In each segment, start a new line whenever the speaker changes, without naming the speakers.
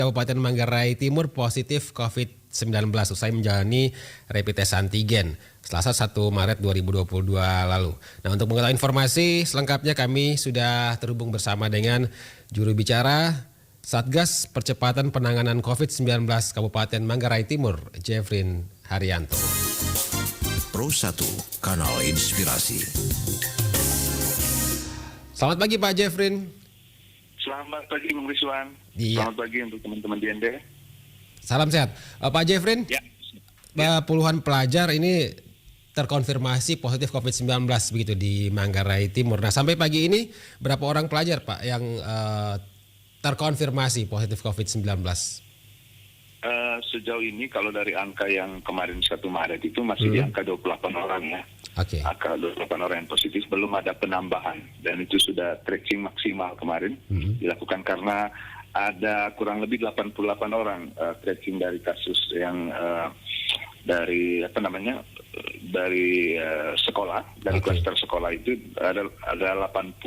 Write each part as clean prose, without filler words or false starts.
Kabupaten Manggarai Timur positif COVID-19 usai menjalani rapid test antigen Selasa 1 Maret 2022 lalu. Nah, untuk mengetahui informasi selengkapnya kami sudah terhubung bersama dengan juru bicara Satgas Percepatan Penanganan COVID-19 Kabupaten Manggarai Timur, Jeffrin Haryanto.
Pro 1, Kanal Inspirasi.
Selamat pagi Pak Jeffrin.
Selamat pagi Bung Rizwan.
Iya.
Selamat pagi untuk teman-teman DND.
Salam sehat. Pak Jeffrin,
Ya.
puluhan pelajar ini terkonfirmasi positif COVID-19 begitu di Manggarai Timur. Nah, sampai pagi ini berapa orang pelajar Pak yang terkonfirmasi positif COVID-19?
Sejauh ini kalau dari angka yang kemarin 1 Maret itu masih di angka 28 orang ya.
Oke.
Angka 28 orang yang positif, belum ada penambahan. Dan itu sudah tracing maksimal kemarin dilakukan karena ada kurang lebih 88 orang tracing dari kasus yang dari sekolah, dari klaster sekolah itu ada 88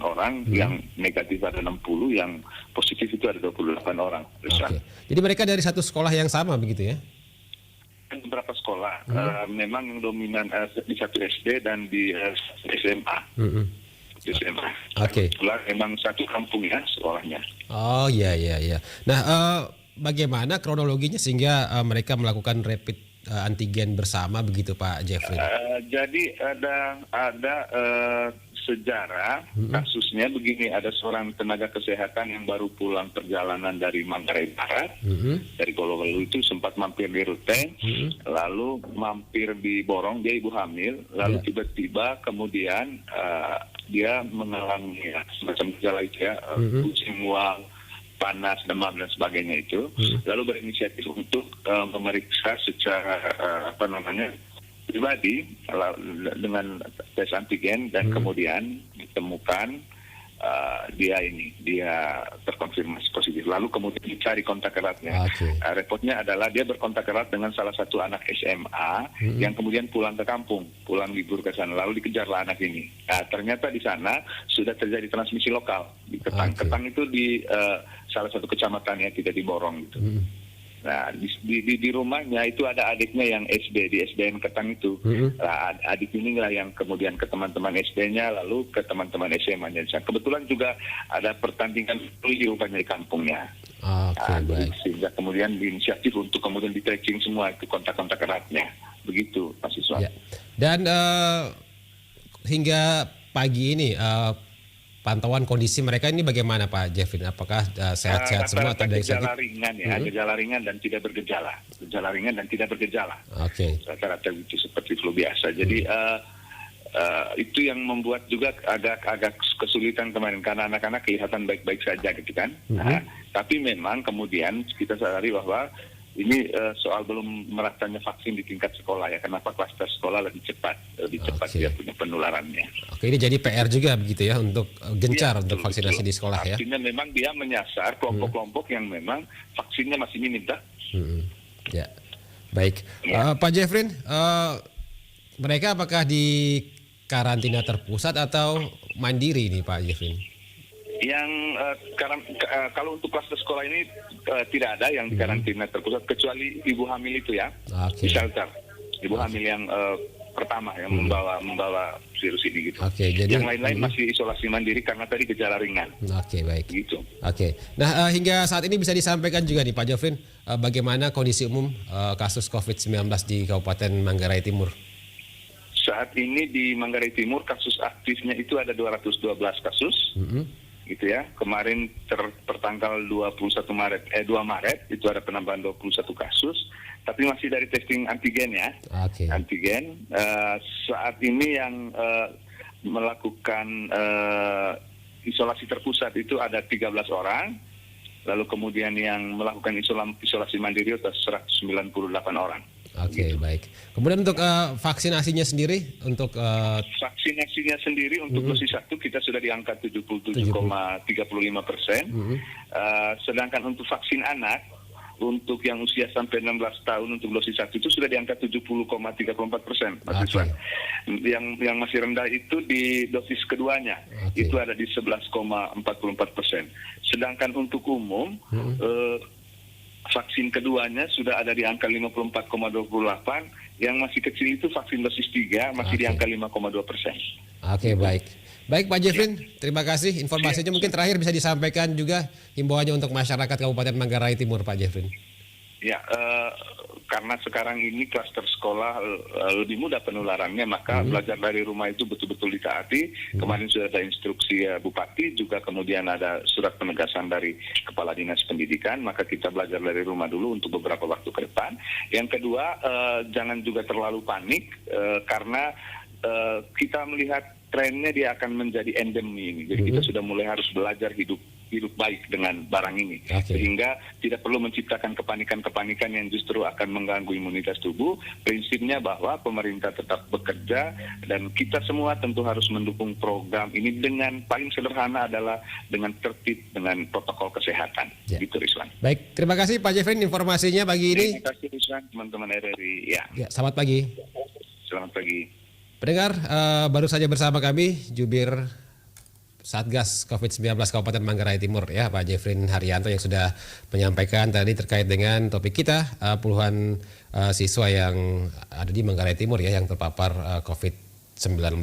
orang, yang negatif ada 60, yang positif itu ada 28 orang.
Oke. Jadi mereka dari satu sekolah yang sama begitu ya?
Beberapa sekolah, memang yang dominan di satu SD dan di SMA. Di SMA.
Oke.
Kebetulan memang satu kampung ya sekolahnya.
Oh iya. Nah, bagaimana kronologinya sehingga mereka melakukan rapid antigen bersama begitu Pak Jeffrey?
Jadi ada sejarah kasusnya begini, ada seorang tenaga kesehatan yang baru pulang perjalanan dari Manggarai Barat, dari Golowelu itu sempat mampir di Rute, lalu mampir di Borong, dia ibu hamil, lalu tiba-tiba kemudian dia mengalami semacam gejala itu ya, pusing, mual, panas, demam dan sebagainya itu, lalu berinisiatif untuk memeriksa secara pribadi dengan tes antigen dan kemudian ditemukan dia terkonfirmasi positif. Lalu kemudian dicari kontak eratnya. Repotnya adalah dia berkontak erat dengan salah satu anak SMA yang kemudian pulang ke kampung, pulang libur ke sana. Lalu dikejarlah anak ini. Nah, ternyata di sana sudah terjadi transmisi lokal di Ketang. Ketang itu di salah satu kecamatan yang tidak di Borong gitu. Nah, di rumahnya itu ada adiknya yang SD di SDN Ketang itu. Nah, adik inilah yang kemudian ke teman-teman SD-nya, lalu ke teman-teman SMA-nya. Kebetulan juga ada pertandingan di rupanya di kampungnya. Baik. Sehingga kemudian diinisiatif untuk kemudian di-tracking semua itu kontak-kontak eratnya. Begitu, Pak Siswa.
Ya. Dan hingga pagi ini pantauan kondisi mereka ini bagaimana Pak Jeffrey? Apakah sehat-sehat semua atau ada
gejala ringan ya, gejala ringan dan tidak bergejala. Gejala ringan dan tidak bergejala. Rata-rata itu seperti flu biasa. Jadi itu yang membuat juga agak kesulitan kemarin karena anak-anak kelihatan baik-baik saja gitu kan. Nah, tapi memang kemudian kita sadari bahwa ini soal belum meratanya vaksin di tingkat sekolah ya. Kenapa klaster sekolah lebih cepat dia punya penularannya.
Oke, ini jadi PR juga begitu ya untuk gencar untuk vaksinasi di sekolah ya.
Artinya memang dia menyasar kelompok-kelompok yang memang vaksinnya masih minim.
Ya, baik. Pak Jeffrin, mereka apakah di karantina terpusat atau mandiri nih Pak Jeffrin?
Yang kalau untuk klaster sekolah ini tidak ada yang di karantina terpusat kecuali ibu hamil itu ya, di shelter. Ibu hamil yang pertama yang membawa virus ini gitu.
Jadi
yang lain-lain masih isolasi mandiri karena tadi gejala ringan.
Baik.
Gitu.
Nah, hingga saat ini bisa disampaikan juga nih Pak Jeffrin, bagaimana kondisi umum kasus COVID-19 di Kabupaten Manggarai Timur?
Saat ini di Manggarai Timur kasus aktifnya itu ada 212 kasus. Gitu ya. Kemarin pertanggal 2 Maret itu ada penambahan 21 kasus, tapi masih dari testing antigen ya. Antigen saat ini yang melakukan isolasi terpusat itu ada 13 orang. Lalu kemudian yang melakukan isolasi mandiri itu 198 orang.
Baik. Kemudian untuk vaksinasinya sendiri untuk
vaksinasinya sendiri untuk dosis 1 kita sudah di angka 77,35%. Sedangkan untuk vaksin anak untuk yang usia sampai 16 tahun untuk dosis 1 itu sudah di angka 70,34%. Yang masih rendah itu di dosis keduanya, itu ada di 11,44%. Sedangkan untuk umum, vaksin keduanya sudah ada di angka 54,28%. Yang masih kecil itu vaksin dosis 3 masih di angka 5,2%.
Oke, baik. Baik Pak Jeffrey, terima kasih. Informasinya mungkin terakhir bisa disampaikan juga himbauannya untuk masyarakat Kabupaten Manggarai Timur, Pak Jeffrey.
Ya, karena sekarang ini klaster sekolah lebih mudah penularannya, maka belajar dari rumah itu betul-betul ditaati. Kemarin sudah ada instruksi Bupati, juga kemudian ada surat penegasan dari Kepala Dinas Pendidikan, maka kita belajar dari rumah dulu untuk beberapa waktu ke depan. Yang kedua, jangan juga terlalu panik, karena kita melihat trennya dia akan menjadi endemi ini. Jadi kita sudah mulai harus belajar hidup baik dengan barang ini, sehingga tidak perlu menciptakan kepanikan-kepanikan yang justru akan mengganggu imunitas tubuh. Prinsipnya bahwa pemerintah tetap bekerja dan kita semua tentu harus mendukung program ini dengan paling sederhana adalah dengan tertib, dengan protokol kesehatan. Gitu, Rizwan.
Baik, terima kasih Pak Jeffrey informasinya pagi ini.
Terima kasih Rizwan, teman-teman RRI. Ya,
selamat pagi.
Selamat pagi.
Pendengar, baru saja bersama kami Jubir Satgas COVID-19 Kabupaten Manggarai Timur ya Pak Jeffrey Haryanto yang sudah menyampaikan tadi terkait dengan topik kita puluhan siswa yang ada di Manggarai Timur ya yang terpapar COVID-19.